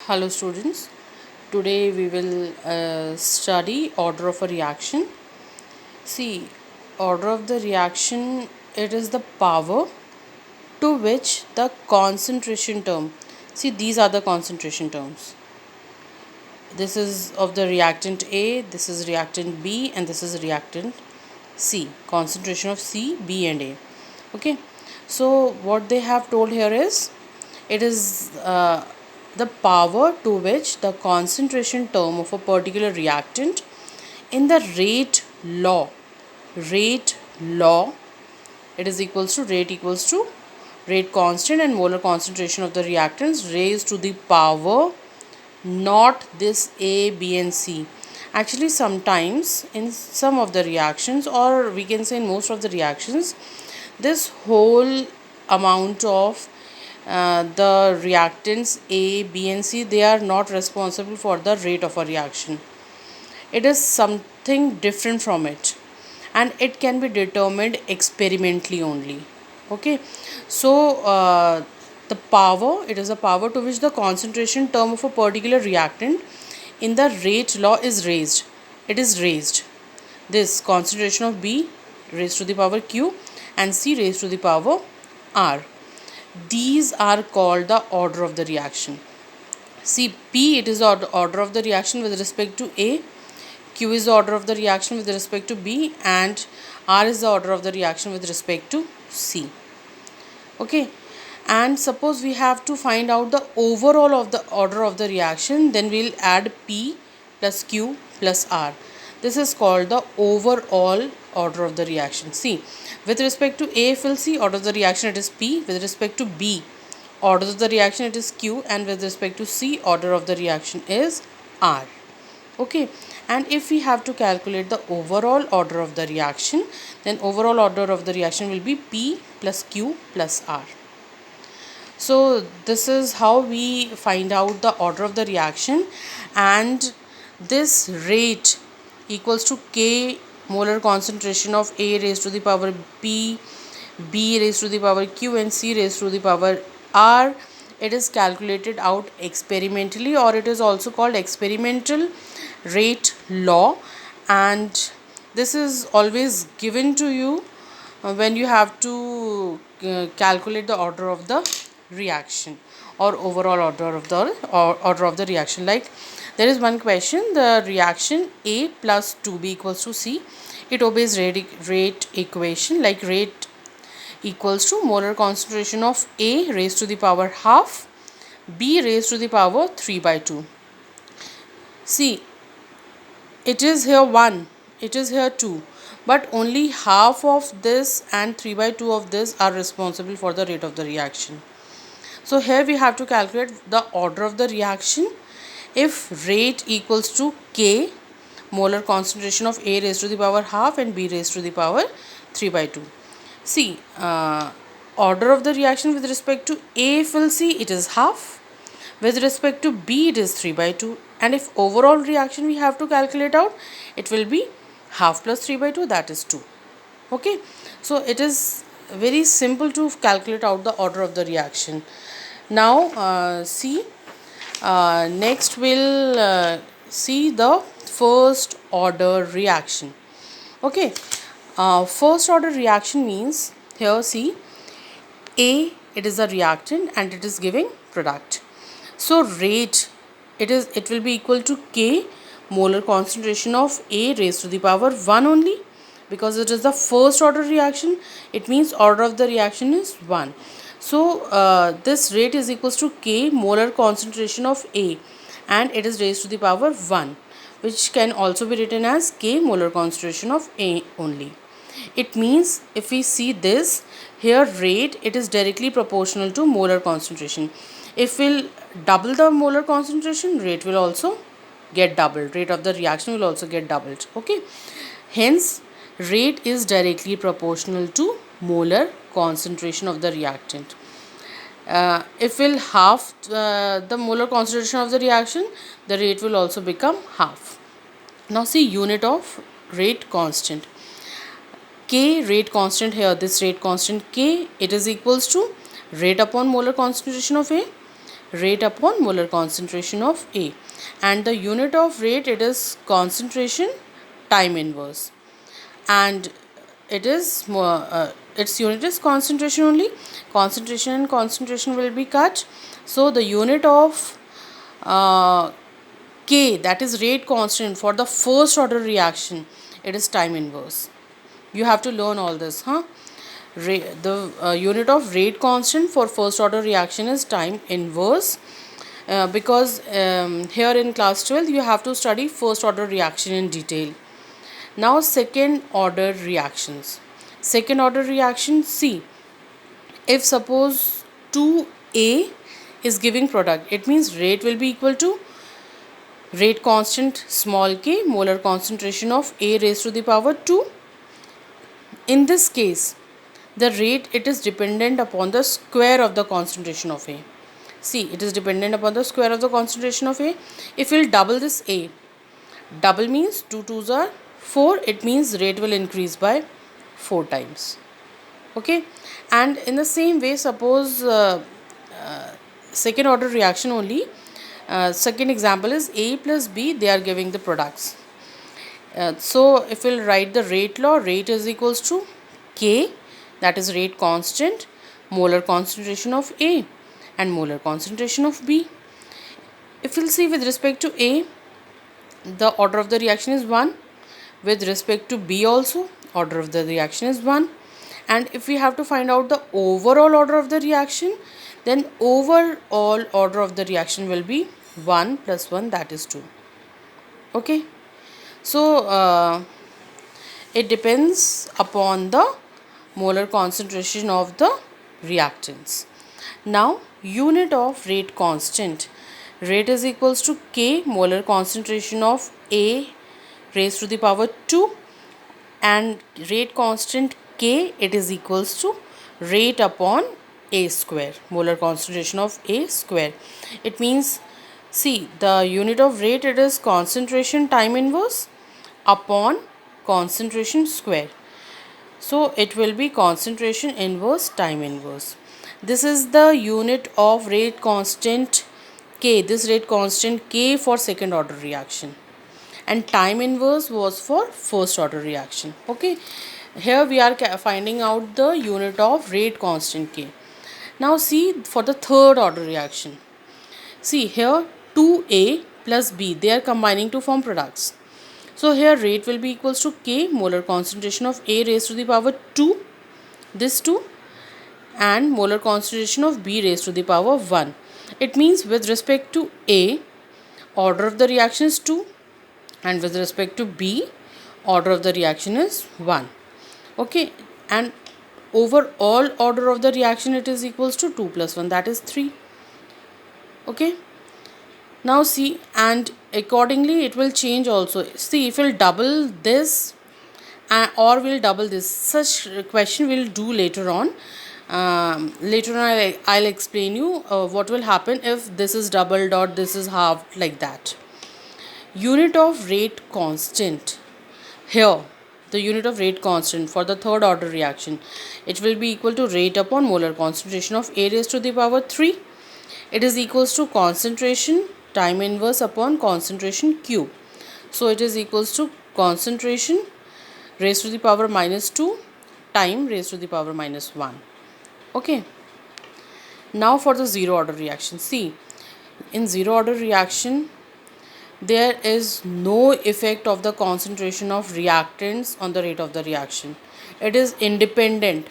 Hello students, today we will study order of a reaction. See, order of the reaction, it is the power to which the concentration term, see these are the concentration terms. This is of the reactant A, this is reactant B and this is reactant C, concentration of C, B and A. Okay, so what they have told here is it is the power to which the concentration term of a particular reactant in the rate law it is equals to rate constant and molar concentration of the reactants raised to the power not this A, B and C. Actually sometimes in some of the reactions, or we can say in most of the reactions, this whole amount of the reactants A, B and C, they are not responsible for the rate of a reaction. It is something different from it and it can be determined experimentally only. Okay, so the power, it is a power to which the concentration term of a particular reactant in the rate law is raised. It is raised. This concentration of B raised to the power Q and C raised to the power R. These are called the order of the reaction. See, P, it is the order of the reaction with respect to A, Q is the order of the reaction with respect to B, and R is the order of the reaction with respect to C. Okay, and suppose we have to find out the overall of the order of the reaction, then we'll add P plus Q plus R. This is called the overall order of the reaction. See, with respect to A, if we'll see order of the reaction, it is P. With respect to B, order of the reaction, it is Q. And with respect to C, order of the reaction is R. Okay, and if we have to calculate the overall order of the reaction, then overall order of the reaction will be P plus Q plus R. So this is how we find out the order of the reaction, and this rate equals to K molar concentration of A raised to the power P, B raised to the power Q and C raised to the power R. It is calculated out experimentally, or it is also called experimental rate law, and this is always given to you when you have to calculate the order of the reaction or overall order of the reaction. Like there is one question, the reaction A plus 2B equals to C, it obeys rate equation, like rate equals to molar concentration of A raised to the power half, B raised to the power 3 by 2. See, it is here 1, it is here 2, but only half of this and 3 by 2 of this are responsible for the rate of the reaction. So here we have to calculate the order of the reaction. If rate equals to K molar concentration of A raised to the power half and B raised to the power 3 by 2. See, order of the reaction with respect to A, if we'll see, it is half. With respect to B, it is 3 by 2. And if overall reaction we have to calculate out, it will be half plus 3 by 2, that is 2. Okay, so it is very simple to calculate out the order of the reaction. Now see, next we'll see the first order reaction. Okay, first order reaction means, here see, A, it is a reactant and it is giving product. So rate, it will be equal to K molar concentration of A raised to the power 1 only, because it is the first order reaction. It means order of the reaction is 1. So this rate is equals to K molar concentration of A and it is raised to the power 1, which can also be written as K molar concentration of A only. It means if we see this here, rate, it is directly proportional to molar concentration. If we'll double the molar concentration, rate will also get doubled. Rate of the reaction will also get doubled. Okay. Hence, rate is directly proportional to molar concentration of the reactant. If we'll half the molar concentration of the reaction, the rate will also become half. Now see, unit of rate constant. K rate constant here, this rate constant K, it is equals to rate upon molar concentration of A. rate upon molar concentration of A, and the unit of rate, it is concentration time inverse, and it is its unit is concentration only. Concentration and concentration will be cut, so the unit of K, that is rate constant for the first order reaction, it is time inverse. You have to learn all this, the unit of rate constant for first order reaction is time inverse, because here in class 12 you have to study first order reaction in detail. Now second order reactions. Second order reaction, see, if suppose 2A is giving product, it means rate will be equal to rate constant small k molar concentration of A raised to the power 2. In this case, the rate, it is dependent upon the square of the concentration of A. See, it is dependent upon the square of the concentration of A. If we will double this A, double means 2 2s are 4, it means rate will increase by 4 times. Okay, and in the same way, suppose second order reaction only, second example is A plus B, they are giving the products. So if we'll write the rate law, rate is equals to K, that is rate constant, molar concentration of A and molar concentration of B. If we'll see with respect to A, the order of the reaction is 1. With respect to B also, order of the reaction is 1. And if we have to find out the overall order of the reaction, then overall order of the reaction will be 1 plus 1, that is 2. Okay. So it depends upon the molar concentration of the reactants. Now unit of rate constant, rate is equals to K molar concentration of A raised to the power 2, and rate constant K, it is equals to rate upon A square, molar concentration of A square. It means, see, the unit of rate, it is concentration time inverse upon concentration square. So it will be concentration inverse time inverse. This is the unit of rate constant K, this rate constant K for second order reaction, and time inverse was for first order reaction. Okay, here we are finding out the unit of rate constant K. Now see for the third order reaction. See here 2A plus B, they are combining to form products. So here rate will be equals to K molar concentration of A raised to the power 2, this 2, and molar concentration of B raised to the power 1. It means with respect to A, order of the reaction is 2, and with respect to B, order of the reaction is 1. Okay, and overall order of the reaction, it is equals to 2 plus 1, that is 3. Okay, now see, and accordingly it will change also. See, if we'll double this or we'll double this, such question we'll do later on. Later on I'll explain you what will happen if this is doubled or this is halved, like that. Unit of rate constant, here the unit of rate constant for the third order reaction, it will be equal to rate upon molar concentration of A raised to the power 3. It is equals to concentration time inverse upon concentration cube. So it is equals to concentration raised to the power minus 2 time raised to the power minus 1. Okay. Now for the zero order reaction. See, in zero order reaction, there is no effect of the concentration of reactants on the rate of the reaction. It is independent.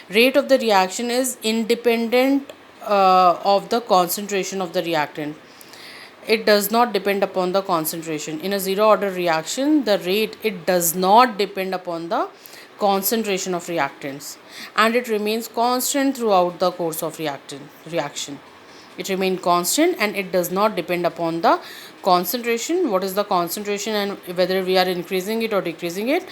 Rate of the reaction is independent of the concentration of the reactant. It does not depend upon the concentration. In a zero order reaction, the rate, it does not depend upon the concentration of reactants, and it remains constant throughout the course of reaction. It remains constant and it does not depend upon the concentration. What is the concentration and whether we are increasing it or decreasing it.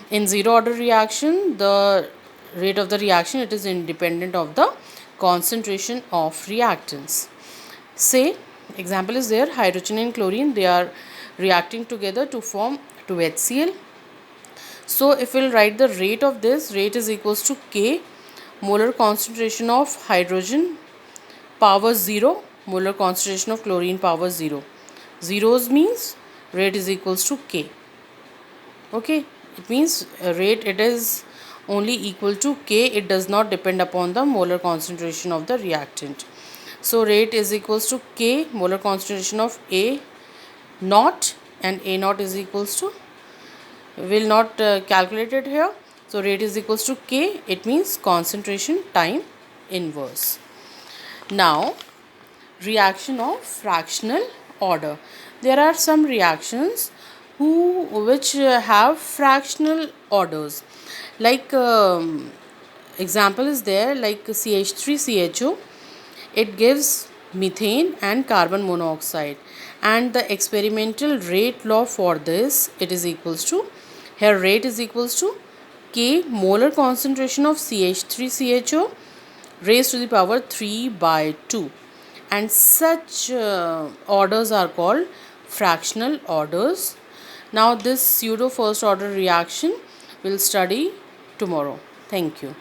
In zero order reaction, the rate of the reaction, it is independent of the concentration of reactants. Say, example is there, hydrogen and chlorine, they are reacting together to form 2HCl. So if we'll write the rate of this, rate is equals to K molar concentration of hydrogen power 0 molar concentration of chlorine power 0. Zeros means rate is equals to K. Okay, it means rate, it is only equal to K, it does not depend upon the molar concentration of the reactant. So rate is equals to K, molar concentration of A naught, and A naught is equals to, will not calculate it here. So rate is equals to K, it means concentration time inverse. Now reaction of fractional order. There are some reactions which have fractional orders, like example is there, like CH3CHO, it gives methane and carbon monoxide, and the experimental rate law for this, it is equals to, here rate is equals to K molar concentration of CH3CHO raised to the power 3 by 2, and such orders are called fractional orders. Now this pseudo first order reaction we'll study tomorrow. Thank you.